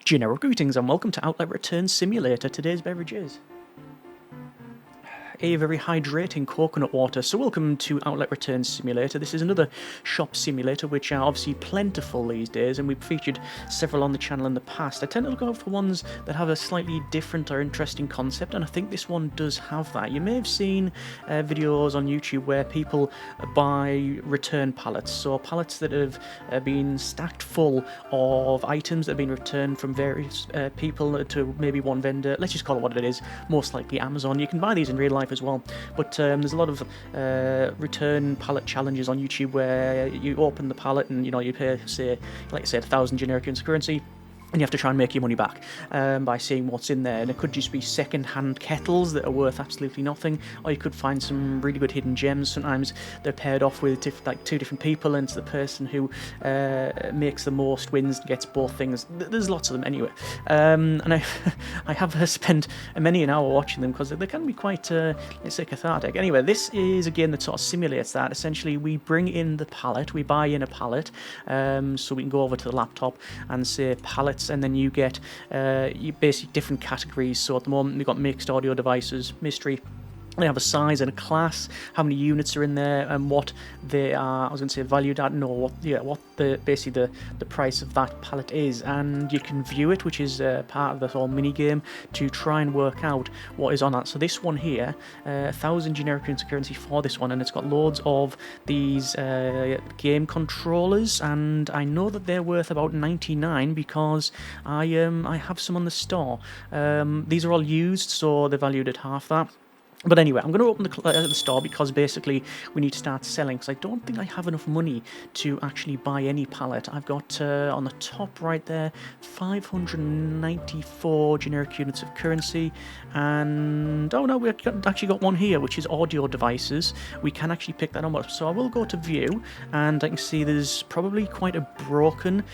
General greetings and welcome to Outlet Return Simulator. Today's beverage is a very hydrating coconut water. So welcome to Outlet Return Simulator. This is another shop simulator which are obviously plentiful these days, and we've featured several on the channel in the past. I tend to look out for ones that have a slightly different or interesting concept, and I think this one does have that. You may have seen videos on YouTube where people buy return pallets, so pallets that have been stacked full of items that have been returned from various people to maybe one vendor. Let's just call it what it is, most likely Amazon. You can buy these in real life as well, but there's a lot of return pallet challenges on YouTube where you open the pallet and you pay, say, like I said, 1,000 generic units of currency, and you have to try and make your money back by seeing what's in there. And it could just be second-hand kettles that are worth absolutely nothing, or you could find some really good hidden gems. Sometimes they're paired off with two different people, and it's the person who makes the most wins and gets both things. There's lots of them anyway. And I have spent many an hour watching them because they can be quite, let's say, cathartic. Anyway, this is a game that sort of simulates that. Essentially, we bring in the pallet, we buy in a pallet, so we can go over to the laptop and say pallets, and then you get basically different categories. So at the moment we've got mixed audio devices, mystery. They have a size and a class, how many units are in there, and what they are, I was going to say valued at, no, what basically the price of that pallet is. And you can view it, which is part of the whole mini game, to try and work out what is on that. So this one here, 1,000 generic units of currency for this one, and it's got loads of these game controllers, and I know that they're worth about 99 because I have some on the store. These are all used, so they're valued at half that. But anyway, I'm going to open the store because basically we need to start selling, because I don't think I have enough money to actually buy any pallet. I've got on the top right there 594 generic units of currency, and oh no, we've actually got one here which is audio devices. We can actually pick that up, so I will go to view, and I can see there's probably quite a broken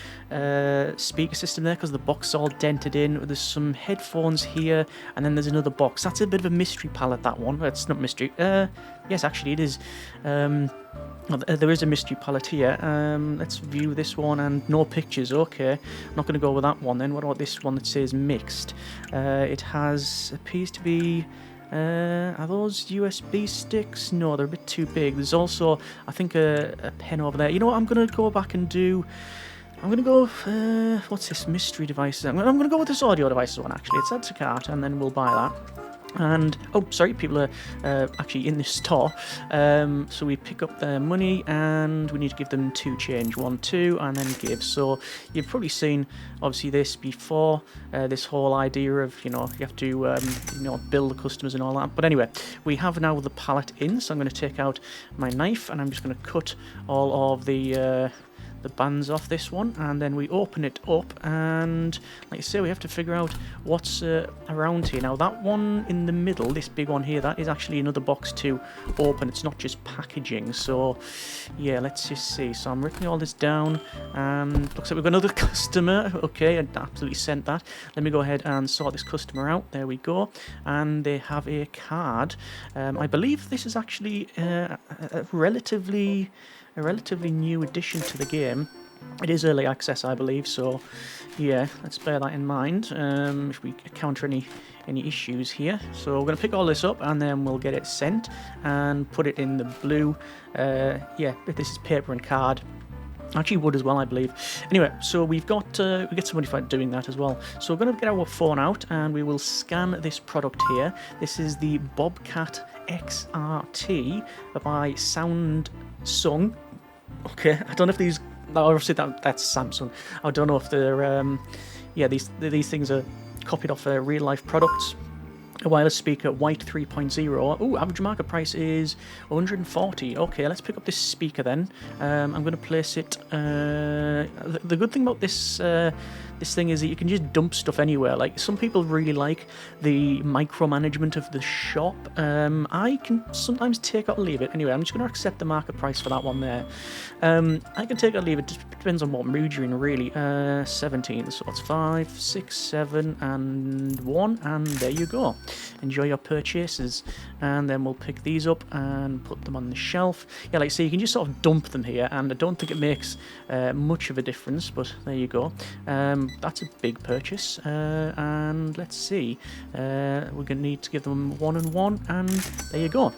speaker system there because the box is all dented in. There's some headphones here, and then there's another box. That's a bit of a mystery pallet, that one. It's not mystery. Yes, actually it is. There is a mystery pallet here. Let's view this one, and no pictures. Okay, I'm not going to go with that one then. What about this one that says mixed? It appears to be, are those USB sticks? No, they're a bit too big. There's also, I think, a pen over there. You know what, I'm going to go back and do... I'm going to go, what's this, mystery devices? I'm going to go with this audio devices one, actually. It's add to cart, and then we'll buy that. And, oh, sorry, people are actually in this store. So we pick up their money, and we need to give them 2 change. 1, 2, and then give. So you've probably seen, obviously, this before, this whole idea of, you have to, bill the customers and all that. But anyway, we have now the pallet in, so I'm going to take out my knife, and I'm just going to cut all of the bands off this one, and then we open it up, and like I say, we have to figure out what's around here. Now that one in the middle, this big one here, that is actually another box to open. It's not just packaging. So yeah, let's just see. So I'm writing all this down, and looks like we've got another customer. Okay, I absolutely sent that. Let me go ahead and sort this customer out. There we go. And they have a card. I believe this is actually a relatively new addition to the game. It is early access, I believe, so yeah, let's bear that in mind if we encounter any issues here. So we're going to pick all this up, and then we'll get it sent and put it in the blue. Yeah, this is paper and card. Actually wood as well, I believe. Anyway, so we get somebody for doing that as well. So we're going to get our phone out, and we will scan this product here. This is the Bobcat XRT by Samsung. Okay, I don't know if these... Obviously that's Samsung. I don't know if they're... these things are copied off real-life products. A wireless speaker, white 3.0. Oh, average market price is 140. Okay, let's pick up this speaker then. I'm going to place it... the good thing about this thing is that you can just dump stuff anywhere. Like, some people really like the micromanagement of the shop. I can sometimes take it or leave it. Anyway, I'm just going to accept the market price for that one there. I can take it or leave it. Just depends on what mood you're in, really. 17, so it's 5, 6, 7, and 1, and there you go. Enjoy your purchases. And then we'll pick these up and put them on the shelf. Yeah, like I say, you can just sort of dump them here, and I don't think it makes much of a difference, but there you go. that's a big purchase. And let's see. We're going to need to give them 1 and 1, and there you go.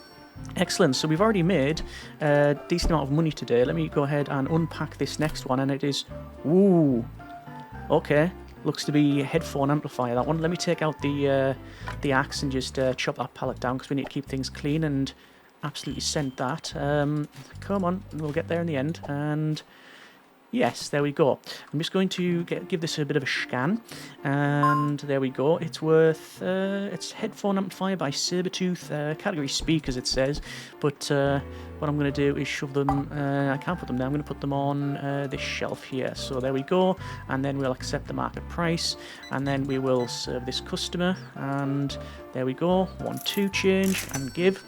Excellent. So we've already made a decent amount of money today. Let me go ahead and unpack this next one, and it is... Ooh. Okay. Looks to be a headphone amplifier, that one. Let me take out the axe and just chop that pallet down, because we need to keep things clean, and absolutely sent that. Come on, we'll get there in the end. And yes, there we go. I'm just going to give this a bit of a scan, and there we go. It's worth, it's headphone amplifier by Sabertooth, category speakers it says, but what I'm going to do is shove them, I can't put them there, I'm going to put them on this shelf here. So there we go, and then we'll accept the market price, and then we will serve this customer, and there we go, 1, 2 change, and give.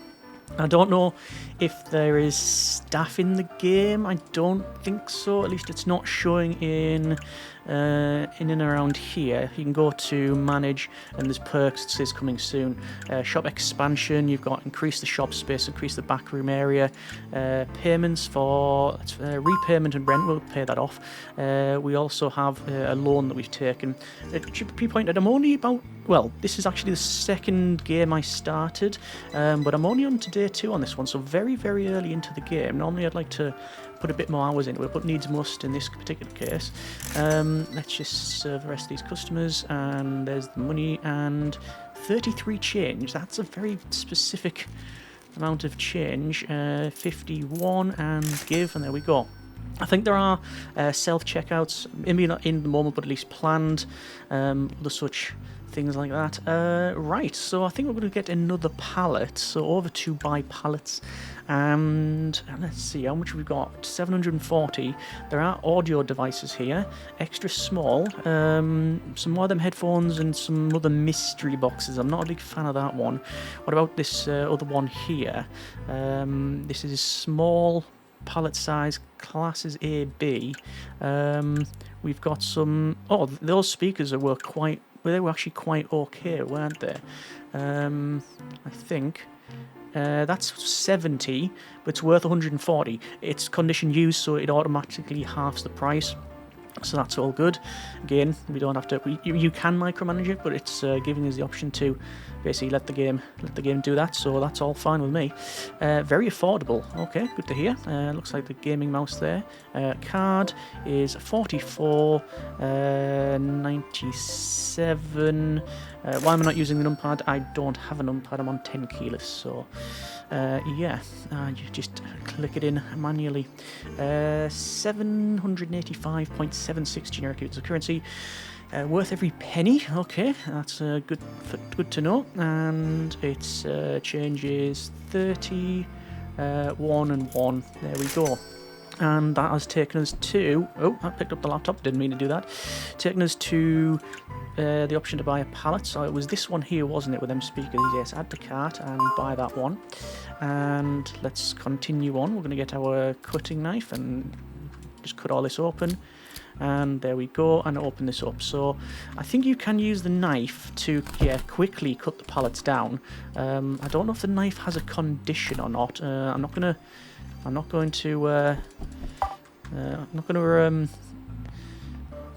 I don't know if there is staff in the game. I don't think so. At least it's not showing in and around here. You can go to manage, and there's perks. It says coming soon. Shop expansion. You've got increase the shop space, increase the backroom area. Payments for repayment and rent. We'll pay that off. We also have a loan that we've taken. It should be pointed. I'm only about. Well, this is actually the second game I started, but I'm only on to day 2 on this one, so very, very early into the game. Normally I'd like to put a bit more hours into it, but needs must in this particular case. Let's just serve the rest of these customers, and there's the money, and 33 change. That's a very specific amount of change. 51, and give, and there we go. I think there are self-checkouts, maybe not in the moment, but at least planned, other such things like that. Right, so I think we're going to get another pallet, so over to buy pallets, and let's see how much we've got. 740. There are audio devices here, extra small, some more of them headphones, and some other mystery boxes. I'm not a big fan of that one. What about this other one here? This is small pallet size, classes A, B. We've got some... Oh, those speakers were quite... Well, they were actually quite okay, weren't they? I think that's 70, but it's worth 140. It's condition used, so it automatically halves the price. So that's all good. Again, we don't have to. You can micromanage it, but it's giving us the option to basically let the game do that. So that's all fine with me. Very affordable. Okay, good to hear. Looks like the gaming mouse there. Card is 44.97. Why am I not using the numpad? I don't have a numpad. I'm on 10 keyless, so. Yeah, you just click it in manually. 785.76 generic units of currency. Worth every penny. Okay, that's good to know. And its change is 30, 1 and 1. There we go. And that has taken us to... Oh, I picked up the laptop. Didn't mean to do that. Taken us to the option to buy a pallet. So it was this one here, wasn't it, with them speakers? Yes, add to cart and buy that one. And let's continue on. We're going to get our cutting knife and just cut all this open. And there we go, and open this up. So I think you can use the knife to quickly cut the pallets down. I don't know if the knife has a condition or not. I'm not going to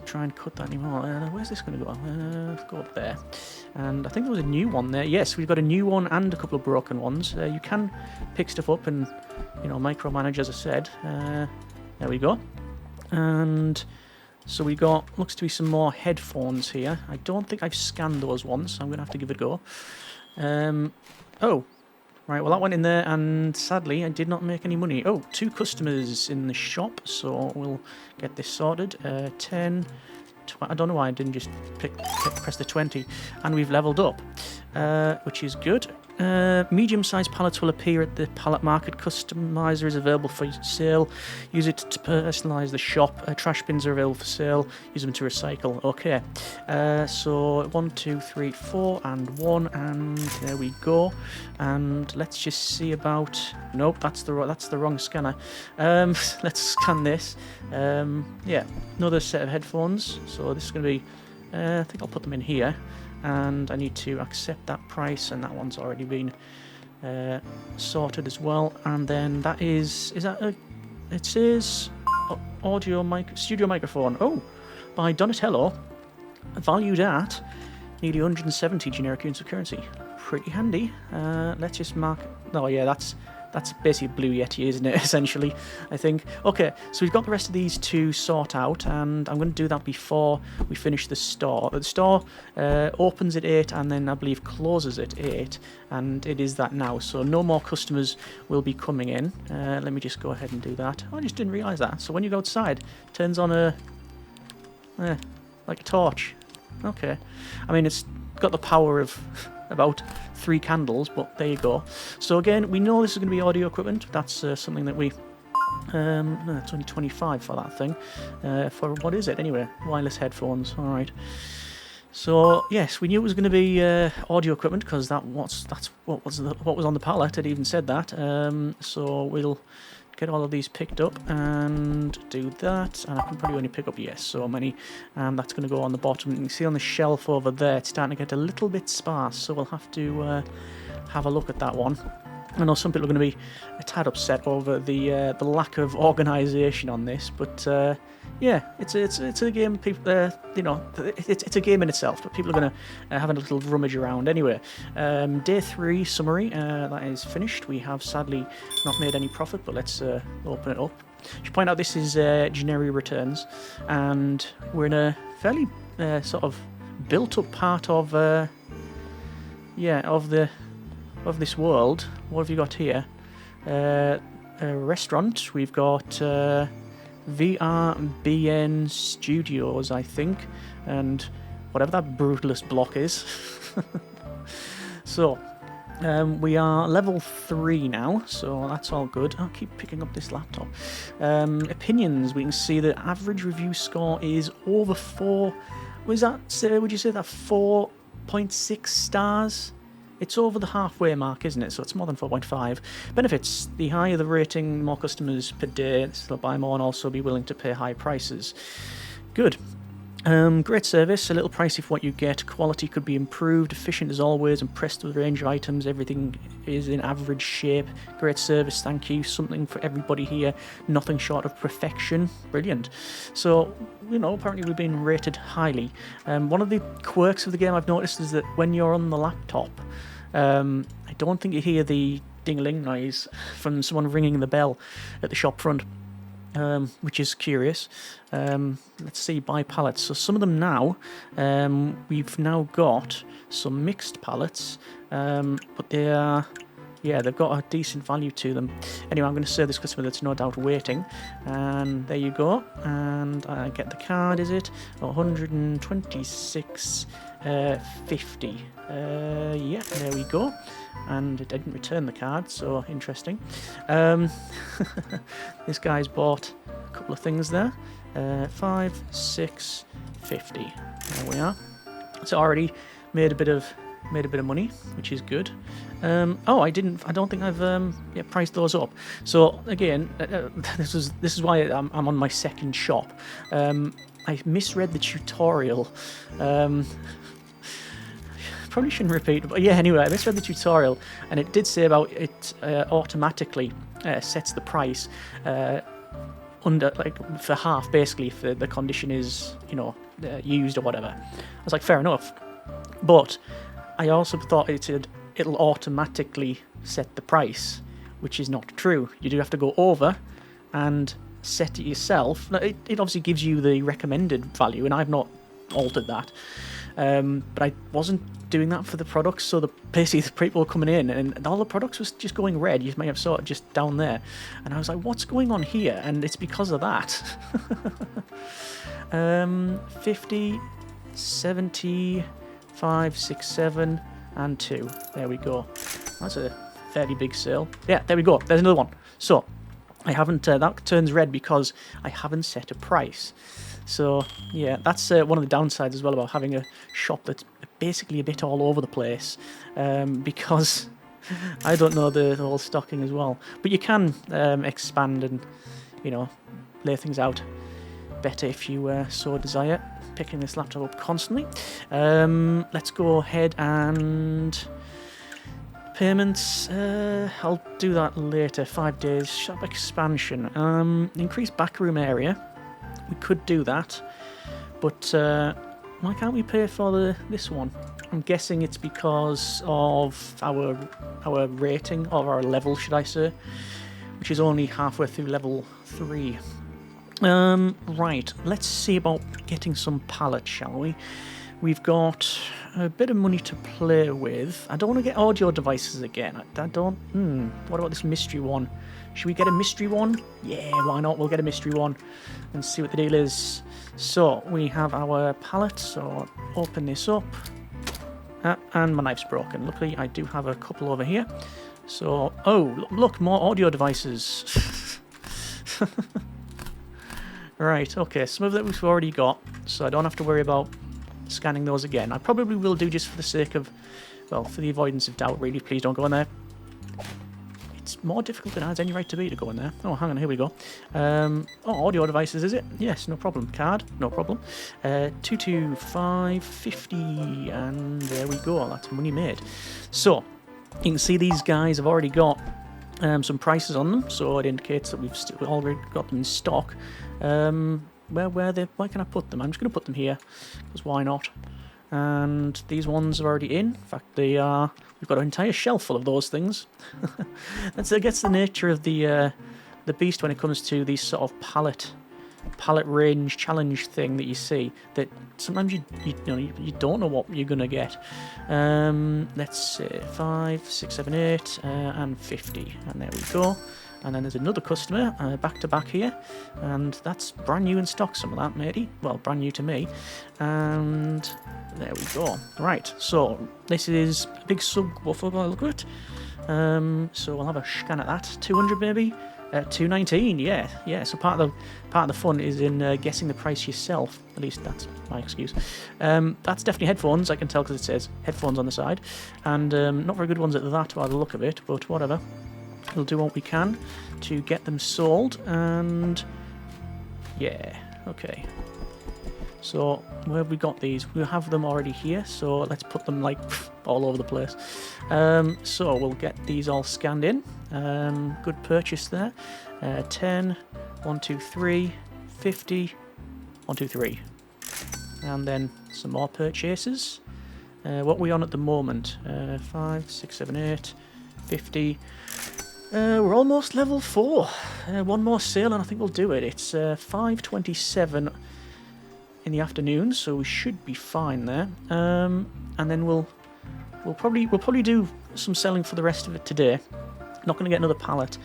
try and cut that anymore. Where's this going to go? Let's go up there. And I think there was a new one there. Yes, we've got a new one and a couple of broken ones. You can pick stuff up and, micromanage, as I said. There we go. And so we got, looks to be some more headphones here. I don't think I've scanned those ones, so I'm going to have to give it a go. Oh, right, well that went in there, and sadly I did not make any money. Oh, 2 customers in the shop, so we'll get this sorted. 10, I don't know why I didn't just press the 20, and we've leveled up, which is good. Medium-sized pallets will appear at the pallet market. Customizer is available for sale. Use it to personalise the shop. Trash bins are available for sale. Use them to recycle. Okay. So 1, 2, 3, 4, and 1, and there we go. And let's just see about. Nope, that's the wrong scanner. Let's scan this. Yeah, another set of headphones. So this is going to be. I think I'll put them in here. And I need to accept that price, and that one's already been sorted as well. And then that is that a, it says studio microphone. Oh, by Donatello. valued at nearly 170 generic units of currency. Pretty handy. Let's just mark... Oh yeah, that's basically Blue Yeti, isn't it, essentially, I think. Okay, so we've got the rest of these to sort out, and I'm going to do that before we finish the store. The store opens at 8 and then I believe closes at 8, and it is that now, so no more customers will be coming in. Let me just go ahead and do that. Oh, I just didn't realise that. So when you go outside, it turns on like a torch. Okay. I mean, it's got the power of about 3 candles, but there you go. So again, we know this is going to be audio equipment. That's something that we... no, it's only 25 for that thing. For what is it anyway? Wireless headphones. All right. So yes, we knew it was going to be audio equipment because that's what was on the pallet. It even said that. So we'll get all of these picked up and do that, and I can probably only pick up, yes, so many, and that's going to go on the bottom. You can see on the shelf over there it's starting to get a little bit sparse, so we'll have to have a look at that one. I know some people are going to be a tad upset over the lack of organisation on this, but yeah, it's a game. People, it's a game in itself, but people are going to have a little rummage around anyway. Day 3 summary that is finished. We have sadly not made any profit, but let's open it up. I should point out this is generic returns, and we're in a fairly sort of built-up part of this world. What have you got here? A restaurant. We've got VRBN Studios, I think, and whatever that brutalist block is. So, we are level 3 now, so that's all good. I'll keep picking up this laptop. Opinions. We can see the average review score is over 4. Would you say that 4.6 stars? It's over the halfway mark, isn't it? So it's more than 4.5. Benefits. The higher the rating, more customers per day. They'll buy more and also be willing to pay high prices. Good. Great service. A little pricey for what you get. Quality could be improved. Efficient as always. Impressed with the range of items. Everything is in average shape. Great service. Thank you. Something for everybody here. Nothing short of perfection. Brilliant. So, apparently we've been rated highly. One of the quirks of the game I've noticed is that when you're on the laptop, I don't think you hear the ding-a-ling noise from someone ringing the bell at the shop front, which is curious. Let's see, buy pallets. So some of them now, we've now got some mixed pallets, but they are... Yeah, they've got a decent value to them. Anyway, I'm going to serve this customer that's no doubt waiting. And there you go. And I get the card, is it? 126.50. Yeah, there we go. And it didn't return the card, so interesting. This guy's bought a couple of things there. 5, 6, 50. There we are. It's already made a bit of money, which is good. I don't think I've priced those up. So again, this is why I'm on my second shop. I misread the tutorial. Probably shouldn't repeat, but yeah, anyway, I misread the tutorial, and it did say about it automatically sets the price under, like, for half, basically, if the condition is, used or whatever. I was like, fair enough, but I also thought it'll automatically set the price, which is not true. You do have to go over and set it yourself. It obviously gives you the recommended value, and I've not altered that. But I wasn't doing that for the products, so basically the people were coming in, and all the products was just going red. You may have saw it just down there, and I was like, what's going on here? And it's because of that. 50, 70, 5, 6, 7, and 2. There we go. That's a fairly big sale. Yeah, there we go. There's another one. So I haven't. That turns red because I haven't set a price. So yeah, that's one of the downsides as well about having a shop that's basically a bit all over the place, because I don't know the whole stocking as well. But you can expand and lay things out better if you so desire. Picking this laptop up constantly. Let's go ahead and payments. I'll do that later. 5 days shop expansion. Increase backroom area. We could do that, but Why can't we pay for this one? I'm guessing it's because of our rating, or our level, should I say, which is only halfway through level 3. Right, let's see about getting some pallets, shall we? We've got a bit of money to play with. I don't want to get audio devices again. I don't... what about this mystery one? Should we get a mystery one? Yeah, why not? We'll get a mystery one and see what the deal is. So, we have our pallet, so open this up. And my knife's broken. Luckily, I do have a couple over here. So, oh, look, more audio devices. Right, okay, some of that we've already got, so I don't have to worry about scanning those again. I probably will do just for the sake of, well, for the avoidance of doubt, really. Please don't go in there. It's more difficult than it has any right to be to go in there. Oh, hang on, here we go. Oh, audio devices, is it? Yes, no problem. Card, no problem. 22550, and there we go. That's money made. So, you can see these guys have already got some prices on them, so it indicates that we've already got them in stock. Where can I put them? I'm just going to put them here, because why not? And these ones are already in. In fact, they are. We've got an entire shelf full of those things. That's, I guess, the nature of the beast when it comes to these sort of pallet range challenge thing that you see. That sometimes you don't know what you're gonna get. Let's say 5, 6, 7, 8, and 50, and there we go. And then there's another customer back to back here, and that's brand new in stock, some of that, matey. Well, brand new to me. And there we go. Right, so this is a big subwoofer by the look of it. So we'll have a scan at that. 200 maybe? 219, yeah. So part of the fun is in guessing the price yourself. At least that's my excuse. That's definitely headphones, I can tell, because it says headphones on the side. And not very good ones at that by the look of it, but whatever. We'll do what we can to get them sold, and yeah, okay. So where have we got these? We have them already here, so let's put them like all over the place. So we'll get these all scanned in. Good purchase there. 10, 1, 2, 3, 50, 1, 2, 3. And then some more purchases. What are we on at the moment? 5, 6, 7, 8, 50. We're almost level 4. One more sale and I think we'll do it. It's 5:27 in the afternoon, so we should be fine there. And then we'll probably do some selling for the rest of it today. Not going to get another pallet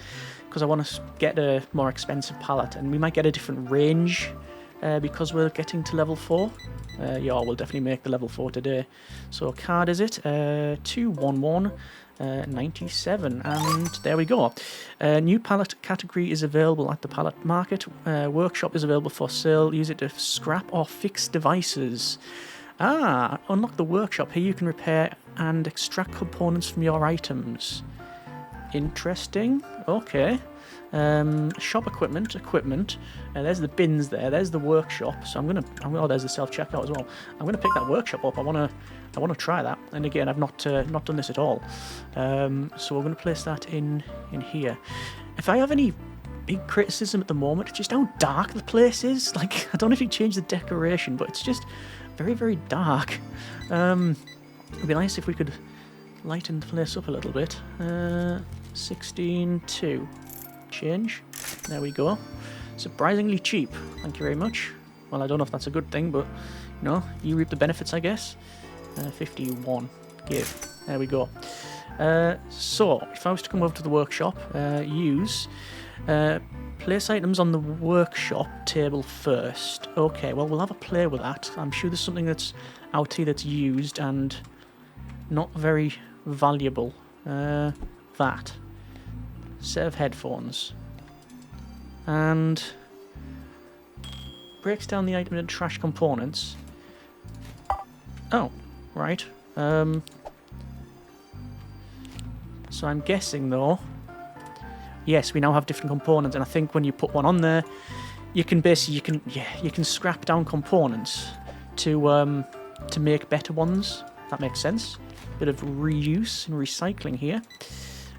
because I want to get a more expensive pallet, and we might get a different range because we're getting to level 4. Yeah, we'll definitely make the level 4 today. So card is it? 21197, and there we go. New pallet category is available at the pallet market. Workshop is available for sale. Use it to scrap or fix devices. Unlock the workshop. Here you can repair and extract components from your items. Interesting. Okay. Shop equipment. There's the bins there. There's the workshop. So oh, there's the self-checkout as well. I'm gonna pick that workshop up. I wanna try that. And again, I've not done this at all. So we're gonna place that in here. If I have any big criticism at the moment, it's just how dark the place is. Like, I don't know if you change the decoration, but it's just very, very dark. It'd be nice if we could lighten the place up a little bit. 16.2. Change. There we go. Surprisingly cheap. Thank you very much. Well, I don't know if that's a good thing, but you reap the benefits, I guess. 51. Give. There we go. So, if I was to come over to the workshop, place items on the workshop table first. Okay, well, we'll have a play with that. I'm sure there's something that's out here that's used and not very valuable. That. Set of headphones. And breaks down the item into trash components. Oh, right. So I'm guessing though, yes, we now have different components, and I think when you put one on there, you can scrap down components to make better ones. That makes sense. Bit of reuse and recycling here.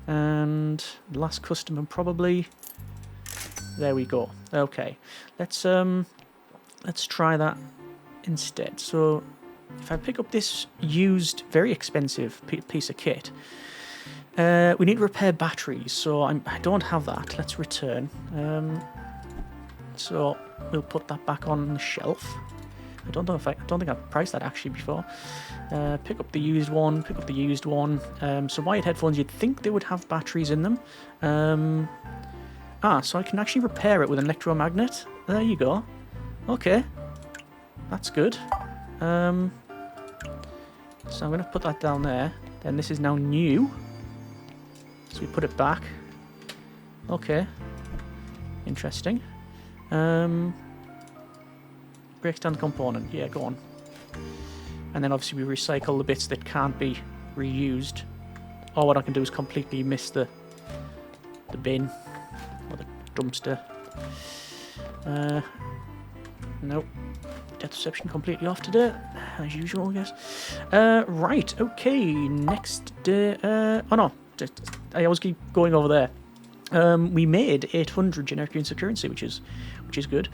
And last customer probably. There we go. Okay, let's try that instead. So if I pick up this used, very expensive piece of kit, we need to repair batteries, so I don't have that. Let's return. So we'll put that back on the shelf. I don't think I've priced that actually before. Pick up the used one. Pick up the used one. So wired headphones, you'd think they would have batteries in them. So I can actually repair it with an electromagnet. There you go. Okay, that's good. So I'm going to put that down there. Then this is now new. So we put it back. Okay. Interesting. Breaks down the component. Yeah, go on. And then obviously we recycle the bits that can't be reused. Or what I can do is completely miss the bin or the dumpster. Nope. Depth perception completely off today, as usual, I guess. Right, okay, next day. Oh no, I always keep going over there. We made 800 generic units of currency, which is good.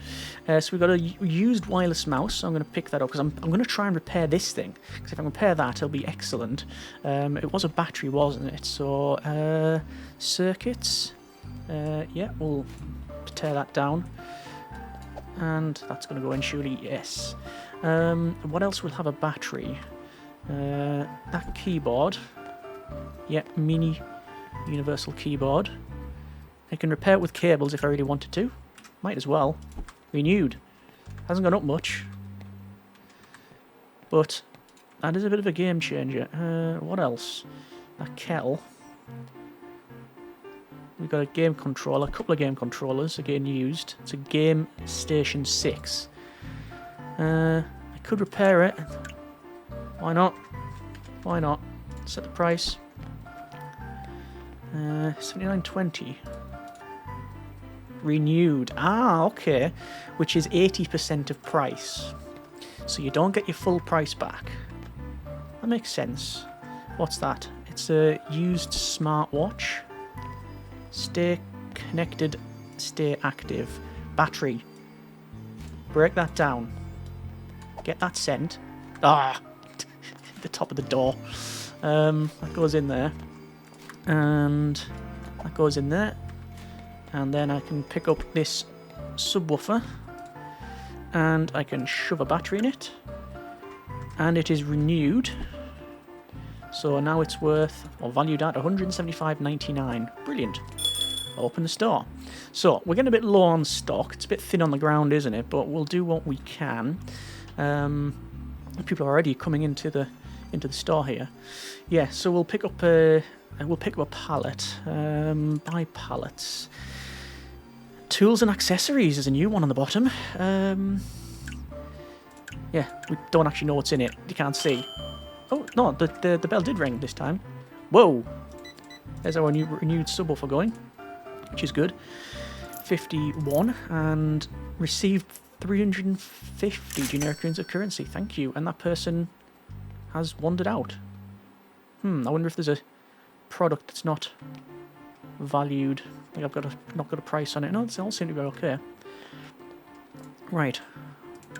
So we've got a used wireless mouse. So I'm going to pick that up because I'm going to try and repair this thing. Because if I can repair that, it'll be excellent. It was a battery, wasn't it? So circuits. Yeah, we'll tear that down. And that's going to go in, surely, yes. What else will have a battery? That keyboard. Yep, mini universal keyboard. I can repair it with cables if I really wanted to. Might as well. Renewed. Hasn't gone up much. But that is a bit of a game changer. What else? That kettle. We've got a game controller, a couple of game controllers, again used. It's a Game Station 6. I could repair it. Why not? Why not? Set the price. 79.20. Renewed. Ah, okay. Which is 80% of price. So you don't get your full price back. That makes sense. What's that? It's a used smartwatch. Stay connected, stay active. Battery. Break that down. Get that sent. Ah! The top of the door. That goes in there. And that goes in there. And then I can pick up this subwoofer. And I can shove a battery in it. And it is renewed. So now it's worth, or valued at, $175.99. Brilliant. Open the store. So we're getting a bit low on stock. It's a bit thin on the ground, isn't it? But we'll do what we can. People are already coming into the store here. Yeah. So we'll pick up a pallet. Buy pallets. Tools and accessories is a new one on the bottom. Yeah, we don't actually know what's in it. You can't see. Oh no, the bell did ring this time. Whoa! There's our new renewed subwoofer going, which is good. 51 and received 350 generic units of currency. Thank you. And that person has wandered out. I wonder if there's a product that's not valued. I think I've not got a price on it. No, it all seem to be okay. Right.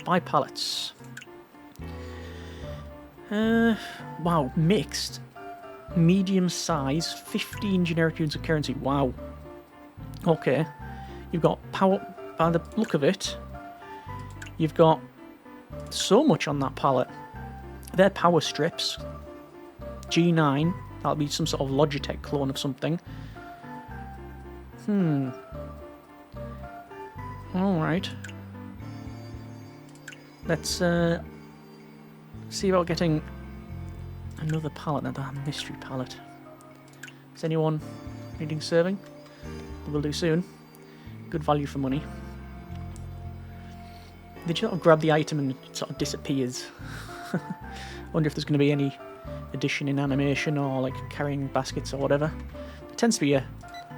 Buy pallets. Wow, mixed. Medium size, 15 generic units of currency. Wow. Okay. You've got power, by the look of it, you've got so much on that pallet. They're power strips. G9, that'll be some sort of Logitech clone of something. Alright. Let's see about getting another pallet, another mystery pallet. Is anyone needing serving? We'll do soon. Good value for money. They just sort of grab the item and it sort of disappears. I wonder if there's going to be any addition in animation or like carrying baskets or whatever. It tends to be a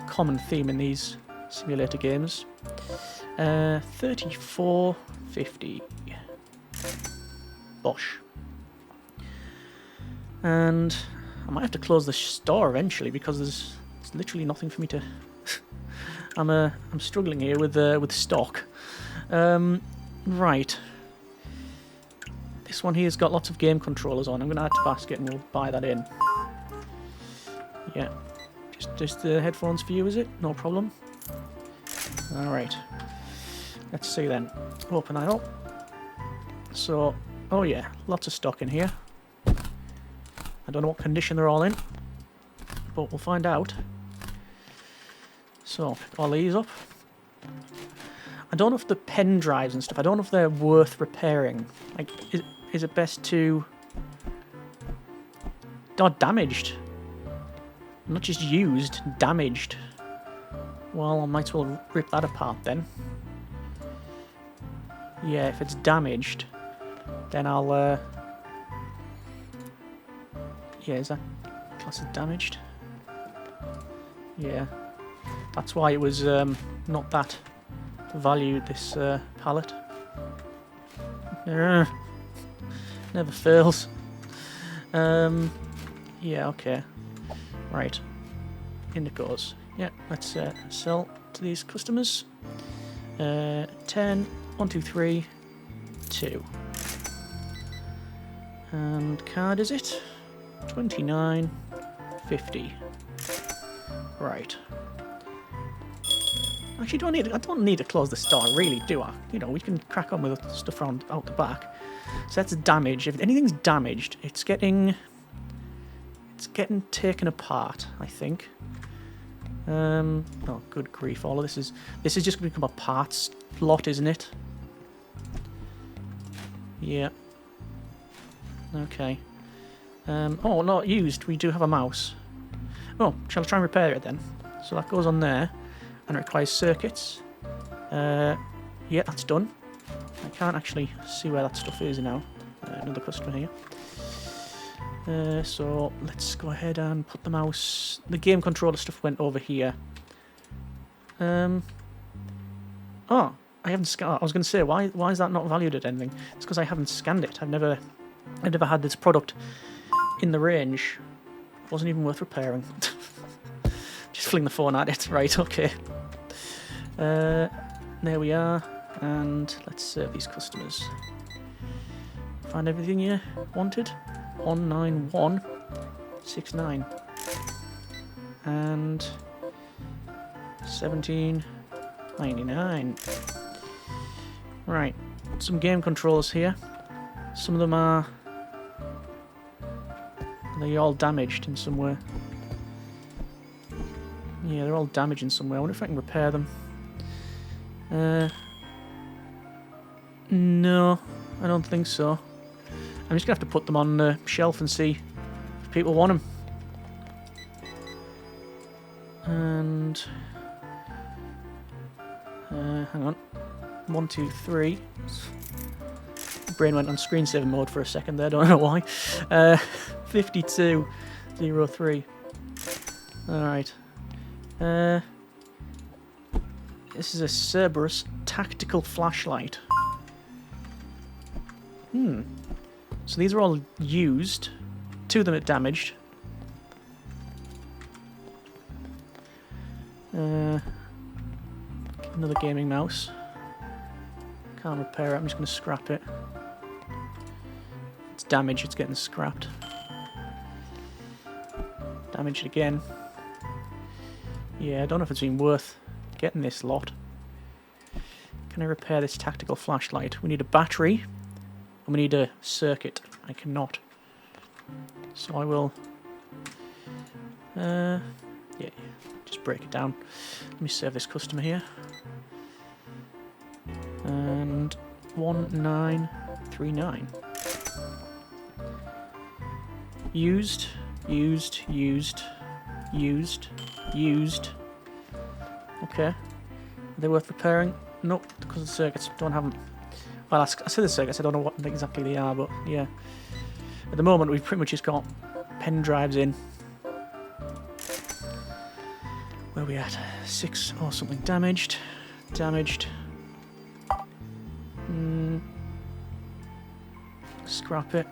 common theme in these simulator games. 34.50. Bosh. And I might have to close the store eventually because there's literally nothing for me to. I'm struggling here with stock. Right. this one here's got lots of game controllers on. I'm going to add to basket and we'll buy that in. Yeah. Just the headphones for you, is it? No problem. Alright. Let's see then. Open that up. So, oh yeah, lots of stock in here. I don't know what condition they're all in, but we'll find out. So, pick all these up. I don't know if the pen drives and stuff, I don't know if they're worth repairing. Like, is it best to... Oh, damaged. Not just used, damaged. Well, I might as well rip that apart then. Yeah, if it's damaged, then I'll... Yeah, is that class as damaged? Yeah. That's why it was not that valued, this pallet. Never fails. Yeah, okay. Right. In it goes. Yeah, let's sell to these customers. 10, 1, 2, 3, 2. And card is it? 29.50. Right. Actually, I don't need to close the store, really, do I? You know, we can crack on with the stuff around out the back. So that's damaged. If anything's damaged, it's getting taken apart, I think. Oh, good grief! All of this is just going to become a parts lot, isn't it? Yeah. Okay. Oh, not used. We do have a mouse. Oh, shall I try and repair it then? So that goes on there, and it requires circuits. Yeah, that's done. I can't actually see where that stuff is now. Another customer here. So let's go ahead and put the mouse... The game controller stuff went over here. Oh, I haven't scanned... I was going to say, why is that not valued at anything? It's because I haven't scanned it. I've never had this product in the range. It wasn't even worth repairing. Just fling the phone at it. Right, okay. There we are. And let's serve these customers. Find everything you wanted. 19169 and 1799. Right, some game controllers here. Some of them are all damaged in some way. Yeah, they're all damaged in some way. I wonder if I can repair them. No, I don't think so. I'm just going to have to put them on the shelf and see if people want them. And... hang on. 1, 2, 3. Brain went on screensaver mode for a second there, don't know why. 5203. Alright. This is a Cerberus tactical flashlight. So these are all used. 2 of them are damaged. Another gaming mouse. Can't repair it, I'm just going to scrap it. It's damaged, it's getting scrapped. Damaged again. Yeah, I don't know if it's been worth getting this lot. Can I repair this tactical flashlight? We need a battery. And we need a circuit. I cannot. So I will... yeah, just break it down. Let me save this customer here. And 1939. Used. Okay. Are they worth repairing? Nope, because the circuits don't have them. Well, I say the circuits, I don't know what exactly they are, but yeah. At the moment, we've pretty much just got pen drives in. Where are we at? 6 or something damaged. Scrap it.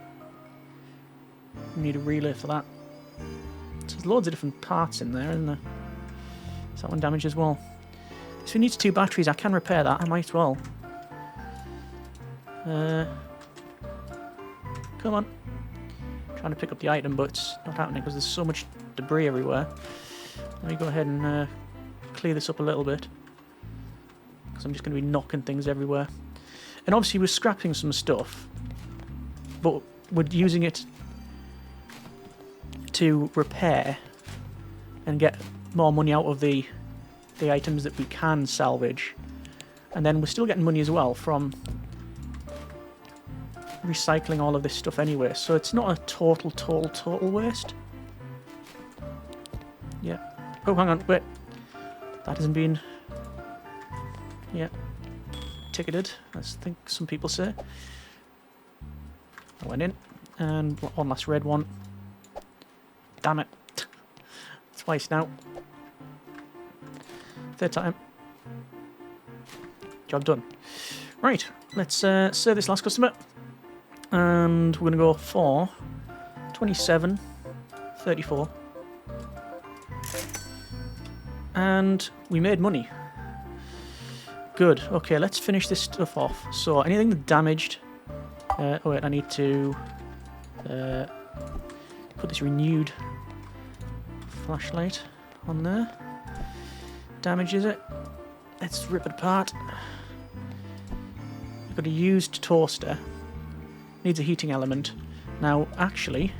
We need a relay for that. So there's loads of different parts in there, isn't there? Is that one damaged as well? So it needs 2 batteries. I can repair that. I might as well. Come on. Trying to pick up the item, but it's not happening because there's so much debris everywhere. Let me go ahead and clear this up a little bit, because I'm just going to be knocking things everywhere. And obviously we're scrapping some stuff, but we're using it to repair and get more money out of the items that we can salvage. And then we're still getting money as well from recycling all of this stuff anyway, so it's not a total waste. Yeah. Oh, hang on, wait. That hasn't been... Yeah. Ticketed, as I think some people say. I went in, and one last red one. Damn it. Twice now. Third time. Job done. Right, let's serve this last customer. And we're going to go for 27.34. And we made money. Good. Okay, let's finish this stuff off. So anything that's damaged... oh wait, I need to put this renewed flashlight on there. Damages it. Let's rip it apart. We've got a used toaster. Needs a heating element. Now, actually,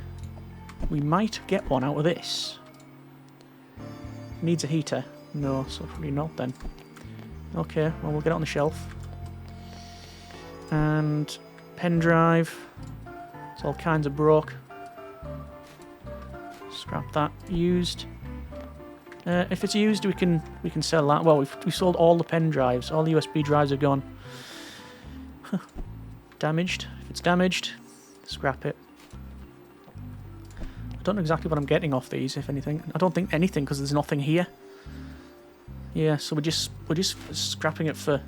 we might get one out of this. Needs a heater. No, so probably not then. Okay, well, we'll get it on the shelf. And pen drive. It's all kinds of broke. Scrap that. Used. If it's used, we can sell that. Well, we sold all the pen drives. All the USB drives are gone. Damaged. If it's damaged, scrap it. I don't know exactly what I'm getting off these, if anything. I don't think anything, because there's nothing here. Yeah, so we're just scrapping it for...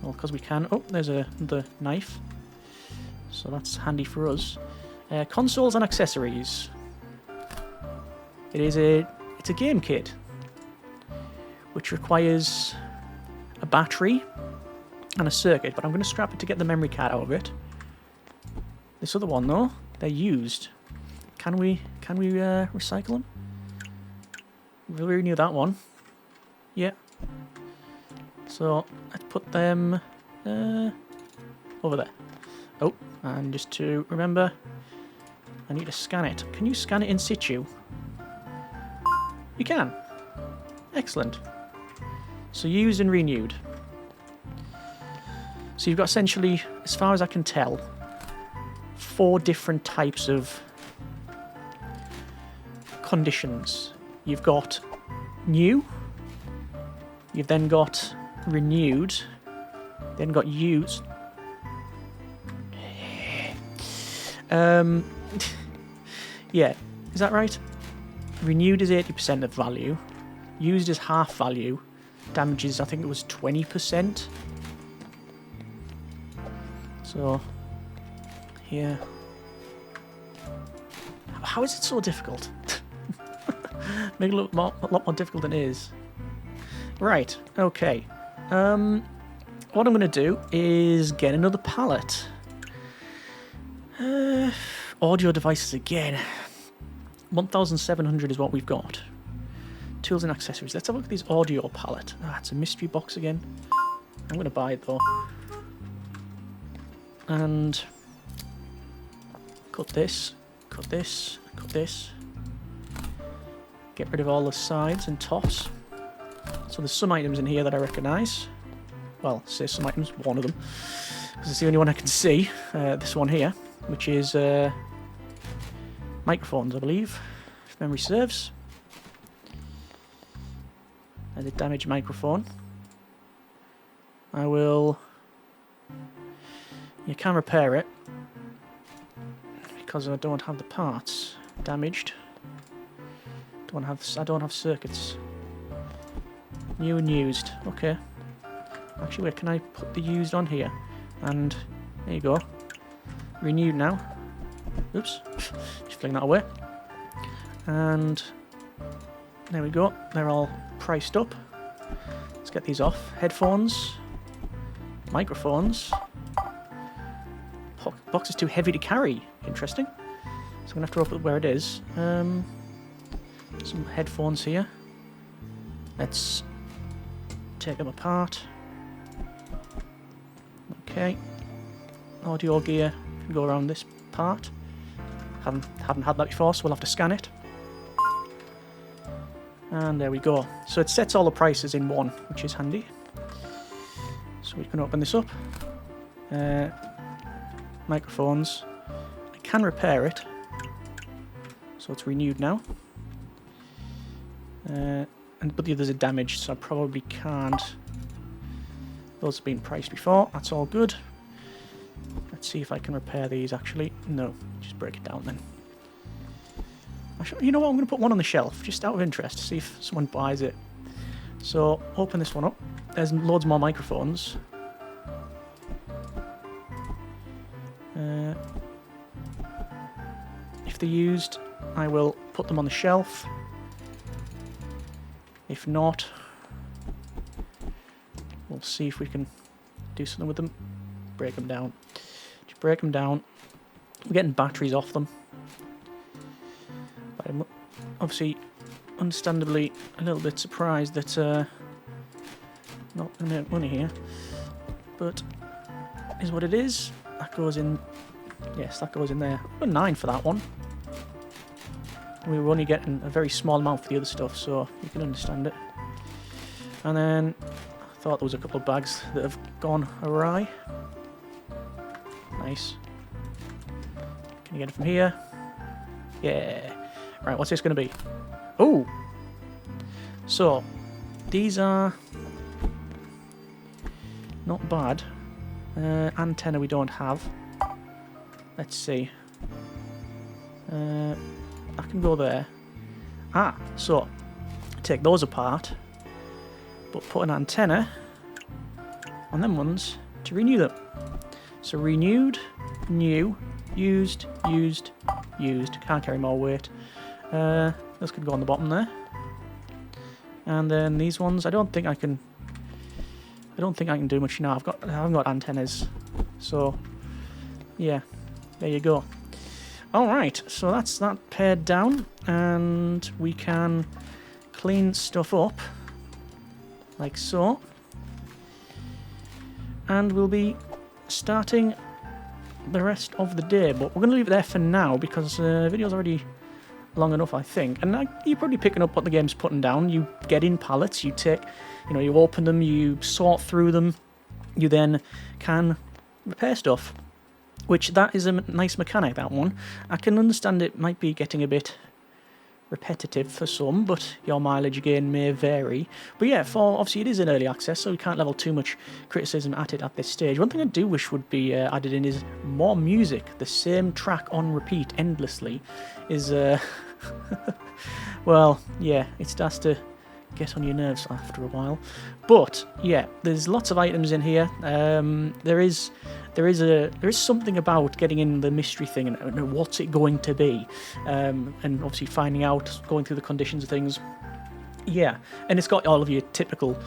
Well, because we can. Oh, there's the knife. So that's handy for us. Consoles and accessories. It's a game kit, which requires a battery and a circuit, but I'm going to scrap it to get the memory card out of it. This other one, though, they're used. Can we recycle them? We renew that one. Yeah. So let's put them over there. Oh, and just to remember, I need to scan it. Can you scan it in situ? You can. Excellent. So used and renewed. So you've got essentially, as far as I can tell, 4 different types of conditions. You've got new, you've then got renewed, then got used. Yeah, is that right? Renewed is 80% of value, used is half value, damages I think it was 20%. So, yeah. How is it so difficult? Make it look a lot more difficult than it is. Right, okay. What I'm going to do is get another pallet. Audio devices again. 1,700 is what we've got. Tools and accessories. Let's have a look at this audio pallet. Ah, it's a mystery box again. I'm going to buy it though. And cut this, cut this, cut this. Get rid of all the sides and tops. So there's some items in here that I recognise. Well, say some items, one of them. Because it's the only one I can see. This one here, which is microphones, I believe, if memory serves. And a damaged microphone. I will... You can repair it. Because I don't have the parts. Damaged. I don't have circuits. New and used. Okay. Actually, wait, can I put the used on here? And there you go. Renewed now. Oops. Just fling that away. And there we go. They're all priced up. Let's get these off. Headphones. Microphones. box is too heavy to carry. Interesting. So I'm going to have to open it where it is. Some headphones here. Let's take them apart. Okay. Audio gear can go around this part. Haven't had that before, so we'll have to scan it. And there we go. So it sets all the prices in one, which is handy. So we can open this up. Microphones. I can repair it. So it's renewed now. But the others are damaged, so I probably can't. Those have been priced before. That's all good. Let's see if I can repair these actually. No, just break it down then. You know what, I'm going to put one on the shelf, just out of interest, to see if someone buys it. So, open this one up. There's loads more microphones. If they're used, I will put them on the shelf. If not, we'll see if we can do something with them. Break them down. Just break them down. We're getting batteries off them. But I'm obviously, understandably, a little bit surprised that not going to make money here. But is what it is. That goes in. Yes, that goes in there. Got 9 for that one. We were only getting a very small amount for the other stuff, so you can understand it. And then I thought there was a couple of bags that have gone awry. Nice. Can you get it from here? Yeah. Right, what's this going to be? Oh! So, these are not bad. Antenna we don't have. Let's see. I can go there. Ah, so take those apart, but put an antenna on them ones to renew them. So renewed, new, used, used, used. Can't carry more weight. This could go on the bottom there. And then these ones, I don't think I can do much now. I haven't got antennas. So yeah, there you go. Alright, so that's that pared down, and we can clean stuff up, like so. And we'll be starting the rest of the day, but we're going to leave it there for now, because the video's already long enough, I think. And you're probably picking up what the game's putting down. You get in pallets, you open them, you sort through them, you then can repair stuff. Which, that is a nice mechanic, that one. I can understand it might be getting a bit repetitive for some, but your mileage again may vary. But yeah, obviously it is in early access, so we can't level too much criticism at it at this stage. One thing I do wish would be added in is more music. The same track on repeat endlessly is, well, yeah, it starts to get on your nerves after a while. But yeah, there's lots of items in here. There is something about getting in the mystery thing and what's it going to be, and obviously finding out, going through the conditions of things. Yeah, and it's got all of your typical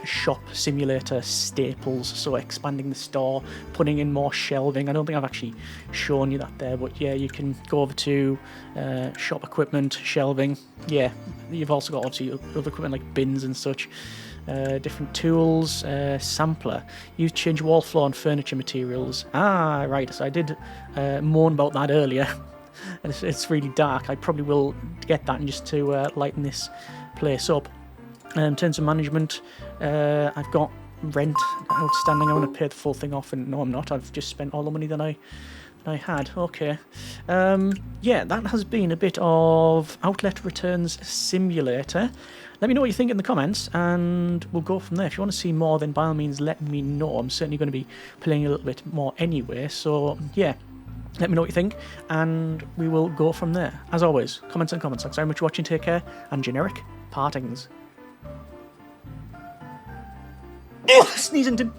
shop simulator staples, so expanding the store, putting in more shelving. I don't think I've actually shown you that there, but yeah, you can go over to shop equipment, shelving. Yeah, you've also got obviously other equipment like bins and such. Different tools, sampler. You change wall, floor and furniture materials. Ah, right, so I did moan about that earlier. It's really dark. I probably will get that just to lighten this place up. In terms of management, I've got rent outstanding. I'm going to pay the full thing off, and no, I'm not. I've just spent all the money that I had. Okay. Yeah, that has been a bit of Outlet Returns Simulator. Let me know what you think in the comments, and we'll go from there. If you want to see more, then by all means let me know. I'm certainly going to be playing a little bit more anyway, so yeah. Let me know what you think, and we will go from there. As always, comments and comments. Thanks very much for watching, take care, and generic partings. Sneezing to...